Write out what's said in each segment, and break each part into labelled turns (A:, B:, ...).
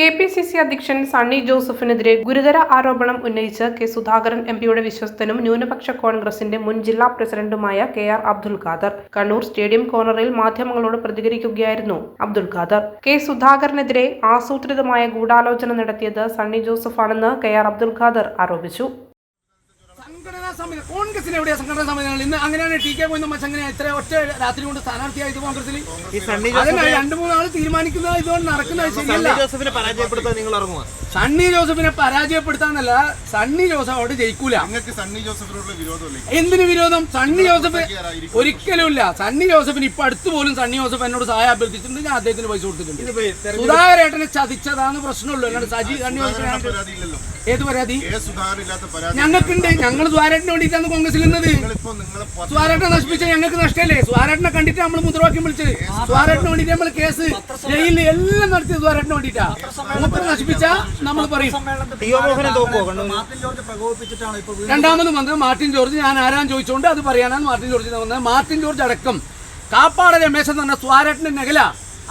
A: KPCC അധ്യക്ഷൻ സണ്ണി ജോസഫിനെതിരെ ഗുരുതര ആരോപണം ഉന്നയിച്ച് കെ സുധാകരൻ എംപിയുടെ വിശ്വസ്തനും ന്യൂനപക്ഷ കോൺഗ്രസിന്റെ മുൻ ജില്ലാ പ്രസിഡന്റുമായ കെ.ആർ. അബ്ദുൽ ഖാദർ കണ്ണൂർ സ്റ്റേഡിയം കോർണറിൽ മാധ്യമങ്ങളോട് പ്രതികരിക്കുകയായിരുന്നു അബ്ദുൽ ഖാദർ. കെ സുധാകരനെതിരെ ആസൂത്രിതമായ ഗൂഢാലോചന നടത്തിയത് സണ്ണി ജോസഫാണെന്ന് കെ.ആർ. അബ്ദുൽ ഖാദർ ആരോപിച്ചു.
B: കോൺഗ്രസിന് എവിടെയാ സംഘടനാ സമിതികൾ? ഇന്ന് അങ്ങനെയാണ് ടി കെ പോയി അങ്ങനെ ഇത്ര ഒറ്റ രാത്രി കൊണ്ട് സ്ഥാനാർത്ഥിയായത് കോൺഗ്രസിൽ. രണ്ടു മൂന്നാൾ തീരുമാനിക്കുന്നത് ഇതുകൊണ്ട് നടക്കുന്നത് ശരിയല്ല. സണ്ണി ജോസഫിനെ പരാജയപ്പെടുത്താന്നല്ല, സണ്ണി ജോസഫ് അവിടെ ജയിക്കൂല. എന്തിനു വിരോധം? സണ്ണി ജോസഫ് ഒരിക്കലും ഇല്ല. സണ്ണി ജോസഫിന് ഇപ്പൊ അടുത്ത് പോലും സണ്ണി ജോസഫ് എന്നോട് സഹായം അഭ്യർത്ഥിച്ചിട്ടുണ്ട്. ഞാൻ അദ്ദേഹത്തിന് പൈസ കൊടുത്തിട്ടുണ്ട്. സുധാകരേട്ടനെ ചതിച്ചതാന്ന് പ്രശ്നമുള്ളൂ. അല്ലാണ്ട് സണ്ണി ജോസഫ് ഏത് പരാതി ഞങ്ങൾക്കുണ്ട്? ഞങ്ങൾ സുധാകരേട്ടന് വേണ്ടിയിട്ടാണ് കോൺഗ്രസിൽ നിന്നത്. സുധാകരേട്ടനെ നശിപ്പിച്ച ഞങ്ങൾക്ക് നഷ്ടമല്ലേ? സുധാകരേട്ടനെ കണ്ടിട്ട് നമ്മൾ മുദ്രാവാക്യം വിളിച്ചത്. സുധാകരേട്ടന് വേണ്ടിയിട്ട് നമ്മൾ കേസ് ജയിലിൽ എല്ലാം നടത്തിയത് സുധാകരേട്ടന് വേണ്ടിയിട്ടാ. മൂപ്പർ നശിപ്പിച്ച നമ്മൾ പറയും. രണ്ടാമത് വന്നത് മാർട്ടിൻ ജോർജ്. ഞാൻ ആരാന്ന് ചോദിച്ചുകൊണ്ട് അത് പറയാനാണ് മാർട്ടിൻ ജോർജ് വന്നത്. മാർട്ടിൻ ജോർജ് അടക്കം കാപ്പാട് രമേശൻ എന്ന് പറഞ്ഞ സുധാകരേട്ടന്റെ നഗല,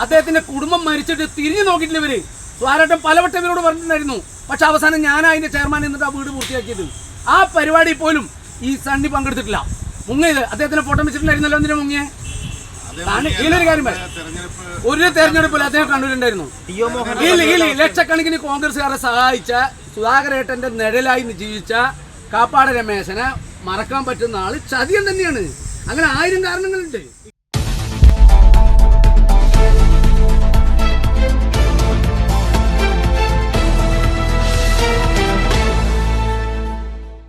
B: അദ്ദേഹത്തിന്റെ കുടുംബം മരിച്ചിട്ട് തിരിഞ്ഞു നോക്കിയിട്ടില്ല ഇവര്. സുധാകരേട്ടൻ പലവട്ടം ഇവരോട് പറഞ്ഞിട്ടുണ്ടായിരുന്നു. പക്ഷെ അവസാനം ഞാൻ അതിന്റെ ചെയർമാൻ എന്നിട്ട് ആ വീട് പൂർത്തിയാക്കിയത്. ആ പരിപാടി പോലും ഈ സണ്ണി പങ്കെടുത്തിട്ടില്ല. മുങ്ങിയത് അദ്ദേഹത്തിന് ഫോട്ടോ വെച്ചിട്ടുണ്ടായിരുന്നല്ലോ. എന്തിനാ മുങ്ങിയെ? ഇതിലൊരു കാര്യം പറയാം, ഒരു തെരഞ്ഞെടുപ്പിൽ അദ്ദേഹം കണ്ണൂരുണ്ടായിരുന്നു. ലക്ഷക്കണക്കിന് കോൺഗ്രസ്സുകാരെ സഹായിച്ച സുധാകരേട്ടന്റെ നിഴലായി ജീവിച്ച കാപ്പാട് രമേശനെ മറക്കാൻ പറ്റുന്ന ആള് ചതിയൻ തന്നെയാണ്. അങ്ങനെ 1000 കാരണങ്ങളുണ്ട്.